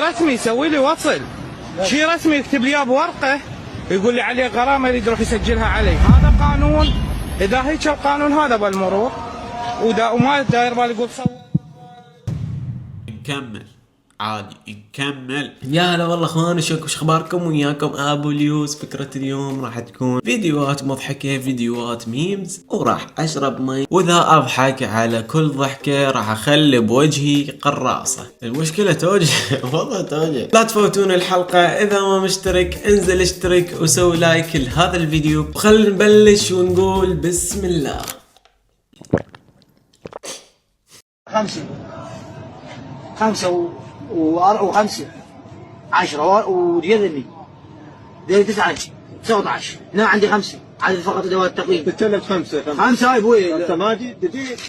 رسمي يسوي لي وصل، شيء رسمي يكتب لي بورقه يقول لي عليه غرامه يريد يروح يسجلها علي. هذا قانون، اذا هيك القانون هذا بالمرور وما داير بالي يقول صور. نكمل عادي نكمل. يا هلا والله اخوان، وش اخباركم؟ وياكم ابو اليوس. فكرة اليوم راح تكون فيديوهات مضحكة، فيديوهات ميمز، وراح اشرب مي، واذا اضحك على كل ضحكة راح اخلي بوجهي قراصة. المشكلة توجه والله توجه. لا تفوتون الحلقة، اذا ما مشترك انزل اشترك وسوي لايك لهذا الفيديو، وخلينا نبلش ونقول بسم الله. 5 و5 10 وديذني 9 19. هنا عندي 5 عدد فقط ادوات التقييم. تتكلم 5 5 يا ابوي. انت ماجد جديد.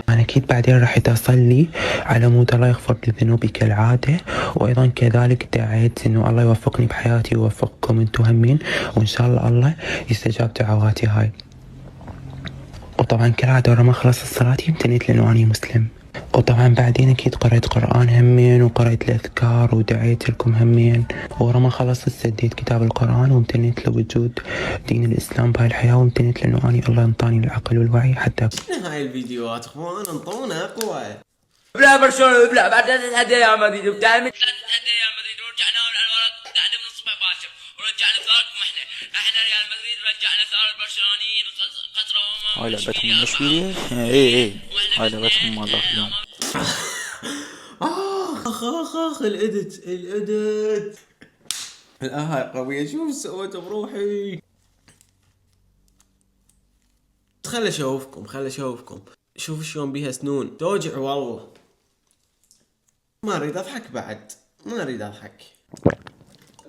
أنا أكيد بعدين راح أصلي على مود الله يغفر لي ذنوبي كالعادة، وأيضا كذلك دعيت إنه الله يوفقني بحياتي ويوفقكم أنتم همين، وإن شاء الله يستجاب دعواتي هاي. وطبعا كالعادة ورا ما خلص الصلاة امتنيت لأنه أنا مسلم، وطبعا بعدين أكيد قرأت قرآن همين، وقرأت الأذكار ودعيت لكم همين. ورا ما خلصت سديت كتاب القرآن وامتنيت لوجود دين الإسلام بهاي الحياة، وامتنيت لأنه الله انطاني العقل والوعي حتى هاي الفيديوهات اخوان انطونا قوة. بلا برشلونة بلا بعد تتحدى يا مدريد وبتعمل تتحدى يا مدريد، ورجعنا الورق قاعدة من الصبح باكر، ورجعنا ثاركم احنا ريال مدريد، رجعنا ثار البرشلونيين خسروا. هاي لعبتهم من اشبيلية. اي هاي لعبتهم مال ذاك اليوم. اخ الادت هاي قوية. شوف سويت بروحي. خل اشوفكم شوف شلون بيها سنون توجع والله. ما اريد اضحك بعد، ما اريد اضحك.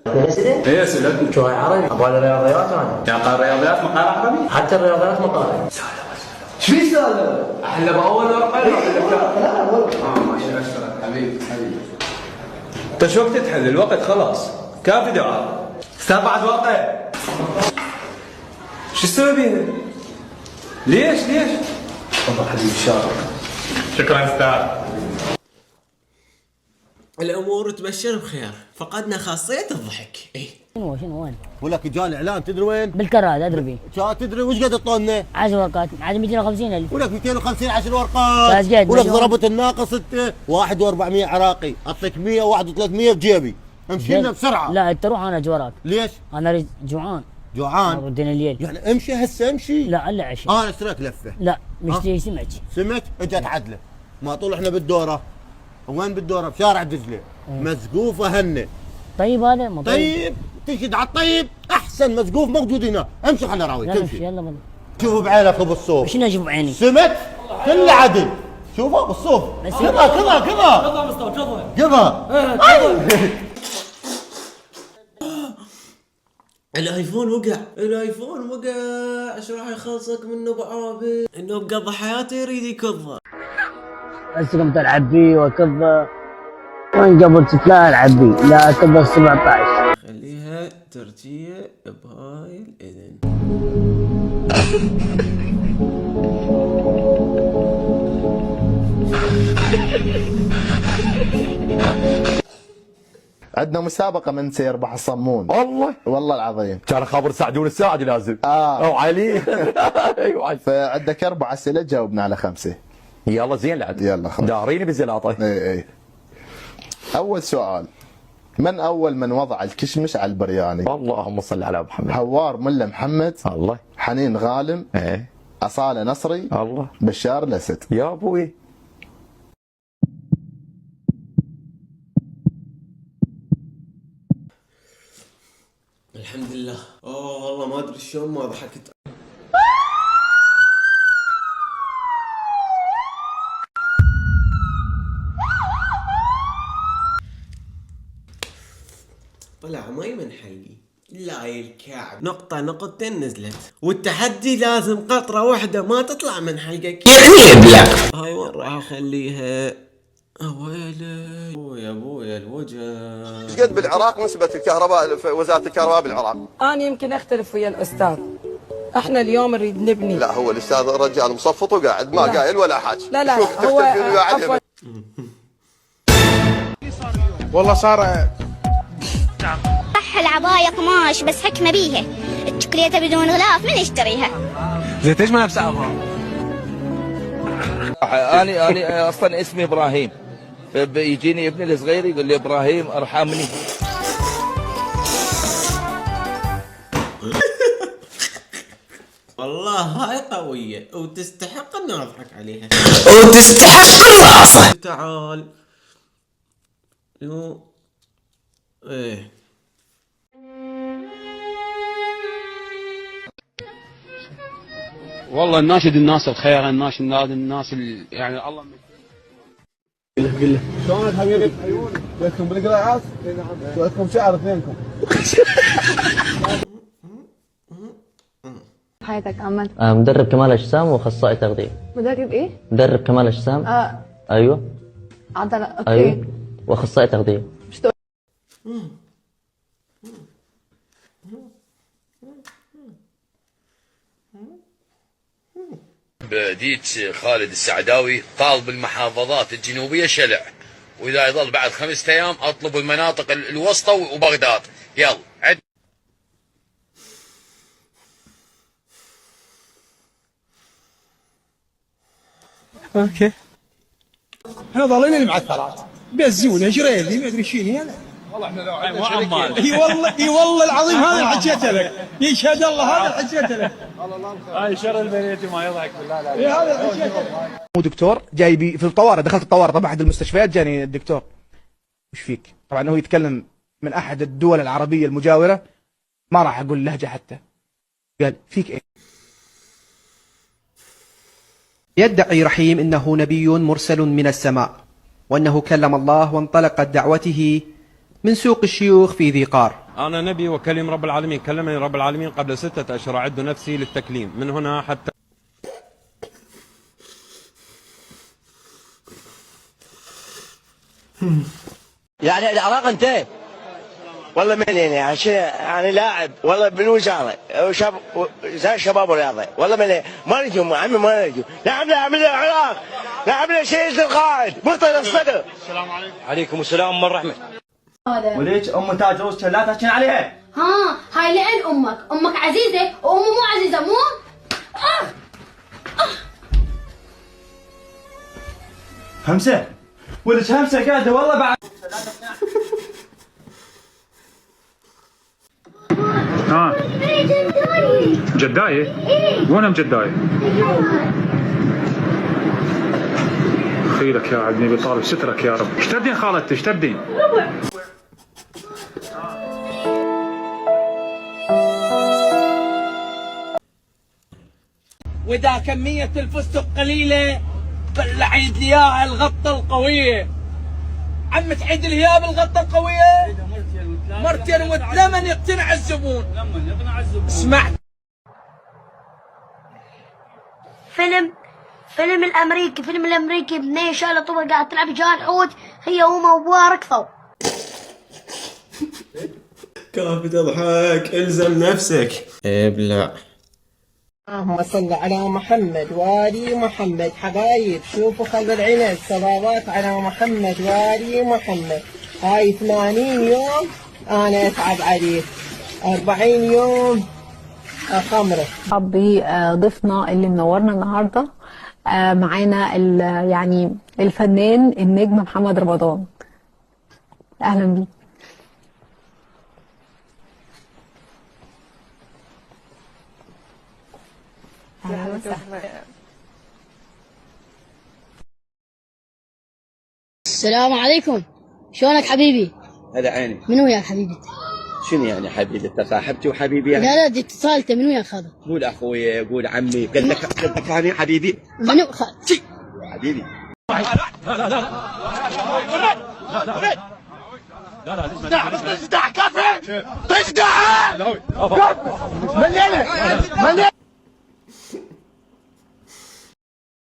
ايه اسئله شو هاي عربي؟ ابغى الرياضيات انا. يا قارئ رياضيات مقال عربي. حتى الرياضيات مقارنة. شو في سالفه؟ احلى باول ورقه. لا ماشي اشترك حبيبي. انت شو وقت تحل؟ الوقت خلاص كافي دعاء. استاذ بعد وقت. شو تسوي بينا؟ ليش؟ والله حبيبي شارك. شكرا استاذ. الامور تبشر بخير، فقدنا خاصية الضحك. شنو وين؟ ولك جاء الاعلان تدري وين؟ بالكراد ادري بيه. تدري وش قد طولنا؟ 10 ورقات عاد 250,000. ولك 250 10 ورقات. ولك ضربت الناقص انت 1 و400 عراقي، اعطيك 100 و1 و300 بجيبي. امشي لنا بسرعه. لا انت روح انا اجي وراك. ليش؟ انا اريد جوعان. ودنا الليل. يعني امشي هسه امشي. لا الا عشاء. انا اشتريك لفه. لا مشتري سمك انت تعدله. ما طول احنا بالدوره. وين بالدوره؟ بشارع دجله. مسقوفه هنه. طيب هذا مو طيب تشد على الطيب احسن مسقوف موجود هنا. امشي خلينا نراوي. تمشي يلا والله. شوفوا بعينك بالصوف. شنو اشوف بعيني؟ سمك كله عدل. شوفوا بالصوف. كذا مستوى الايفون وقع ايش راح يخلصك منه بعابه؟ انه بقضى حياته يريد يكضه. بس قمت العب بيه وكذا، وين قبل لا العب بيه، لا كذا 17. خليها ترجية بهاي الاذن. عندنا مسابقة من سيربح الصمون. والله العظيم. كان خابر سعدون الساعدي لازم. او علي. ايوه. فعندك 4 أسئلة جاوبنا على 5. يلا زين لعب. يلا خلاص. داريني بالزلاطة. اي. أول سؤال، من أول من وضع الكشمش على البرياني؟ اللهم صل على محمد. حوار ملا محمد. الله. حنين غالم. ايه. أصالة نصري. الله. بشار الأسد. يا ابوي. الحمد لله. والله ما ادري شلون ما ضحكت. طلع مي من حلقي. لا الكعب نقطتين نزلت، والتحدي لازم قطرة واحدة ما تطلع من حلقك. يعني ابلع. هاي وين راح اخليها؟ ويلي يا ابويا الوجه. ايش قد بالعراق نسبة الكهرباء في وزارة الكهرباء بالعراق؟ انا يمكن اختلف ويا الاستاذ. احنا اليوم نريد نبني. لا هو الاستاذ رجال مصفط وقاعد ما قايل ولا حاجة. لا هو عفوا. والله صار صح العباية قماش بس حكمة بيها، الشوكولاتة بدون غلاف من يشتريها؟ زين ايش منافسة ابغى؟ أنا أصلا اسمي إبراهيم، فيجيني ابني الصغير يقول لي إبراهيم ارحمني. والله هاي قوية وتستحق ان اضحك عليها وتستحق الراسة. تعال يو ايه والله نناشد الناس الخير، نناشد الناس يعني الله قل له شلونك حبيبي؟ لكم بالقراءات؟ لكم شعر اثنينكم. حياتك عمل؟ مدرب كمال اجسام واخصائي تغذيه. مدرب ايه؟ مدرب كمال اجسام. ايوه. عضله. اوكي. ايوه واخصائي تغذيه. مش تقول بديت خالد السعداوي طالب المحافظات الجنوبيه شلع، واذا يظل بعد 5 ايام اطلب المناطق الوسطى وبغداد. يلا عد. اوكي احنا ضالين المعثرات بيزونه جريدي ما ادري شنو هذا. والله احنا لو عندنا شركه اي والله العظيم هذا حكيت لك، يشهد الله هذا حكيت لك. هاي شر البريتي ما يضحك بالله لا. هذا حكيت لك. مو دكتور جاي في الطوارئ، دخلت الطوارئ طبعا احد المستشفيات جاني الدكتور وش فيك؟ طبعا هو يتكلم من احد الدول العربيه المجاوره، ما راح اقول لهجه حتى. قال فيك ايه؟ يدعي رحيم انه نبي مرسل من السماء، وانه كلم الله وانطلقت دعوته من سوق الشيوخ في ذي قار. انا نبي وكلم رب العالمين، كلمني رب العالمين قبل 6 أشهر، اعد نفسي للتكليم من هنا حتى يعني العراق انت والله مليان يعني لاعب والله بالوزاره وزاره الشباب والرياضه والله مليان ما نجم عمي ما نجم لاعب العراق لاعب سيد القائد مرتضى الصدر. السلام عليكم. عليكم السلام ورحمه. وليش ام تاج روس لا تحكين عليها؟ ها هاي لعن امك عزيزه وامه مو عزيزه مو؟ همسه ولك همسه قاعده والله بعد. ها جدايه؟ وين جدايه؟ خيرك يا عبد النبي طالب سترك يا رب. ايش تبدين خالتي ايش تبدين؟ واذا كمية الفستق قليلة عيد لي اياها الغطة القوية. عم تعيد لي اياها بالغطة القوية؟ مرتين وثمن يقتنع الزبون. اسمع فيلم الامريكي بنيه شايله طوبه قاعد تلعب جال الحوت هي وما وابوها ركضوا. كافي تضحك الزم نفسك. ابلع. اللهم صل على محمد وآل محمد. حبايب شوفوا خلف العنب صلوات على محمد وآل محمد. هاي 80 يوم أنا أتعب عليه، 40 يوم خمرة. بضيفنا اللي منورنا النهارده معانا يعني الفنان النجم محمد رمضان. اهلا بيك. السلام عليكم، شلونك حبيبي؟ هلا عيني. من وياك حبيبي؟ شنو يعني حبيبي؟ انت صاحبتي وحبيبي يعني؟ لا دي اتصالته من وياك هذا؟ قول اخوي قول عمي قلتك هاني حبيبي. منو حبيبي. تجدع كفي تجدع مليانة.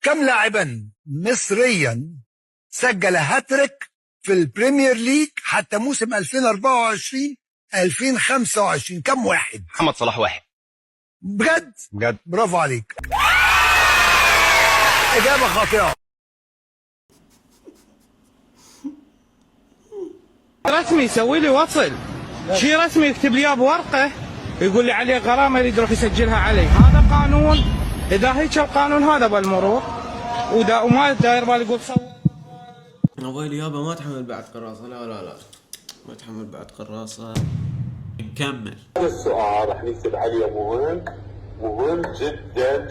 كم لاعبا مصريا سجل هاتريك في البريمير ليج حتى موسم 2024 2025؟ كم واحد؟ محمد صلاح واحد. بجد؟ برافو عليك. إجابة خاطئة. رسمي يسوي لي وصل، شيء رسمي يكتب لي بورقه يقول لي عليه غرامه يريد يروح يسجلها علي. هذا قانون. اذا هيك القانون هذا بالمرور وما داير بالي يقول صور. ابوي يابا ما تحمل بعد قراصه. لا ما تحمل بعد قراصه. نكمل. هذا السؤال راح نكتب عليه مهم جدا.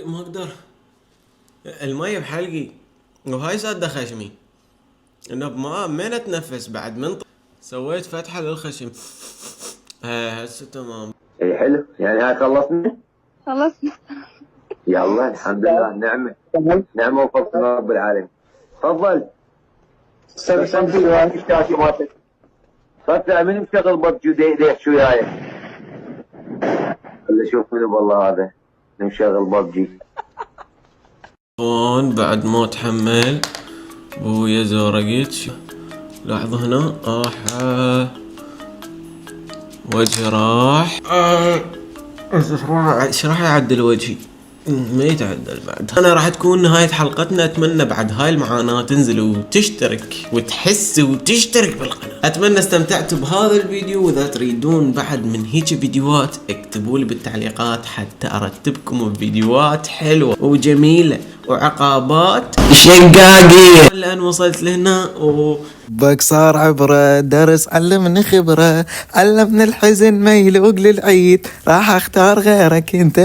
ما اقدر. المية بحلقي وهاي سادة خشمي. انه ما اتنفس بعد من سويت فتحة للخشم. هسه تمام. اي حلو، يعني هاي خلصنا؟ خلصنا. يلا الحمد لله، نعمة وفضل من رب العالمين. تفضل. طلع من مشغل ببجي ديش وياي. خلي اشوف منو والله هذا مشغل ببجي. بعد ما تحمل بويا زورقت. لاحظوا هنا وجه راح. ايش راح يعدل وجهي؟ ما يتعدل بعد. انا راح تكون نهاية حلقتنا. اتمنى بعد هاي المعاناة تنزلوا وتشترك وتحسوا وتشترك بالقناة. اتمنى استمتعتوا بهذا الفيديو، واذا تريدون بعد من هيك فيديوهات اكتبوا لي بالتعليقات حتى ارتبكم بفيديوهات حلوة وجميلة وعقابات شقاقية. الان وصلت لهنا بك صار عبرة، درس علمني خبرة، علمني الحزن ما يلوق للعيد، راح اختار غيرك انت.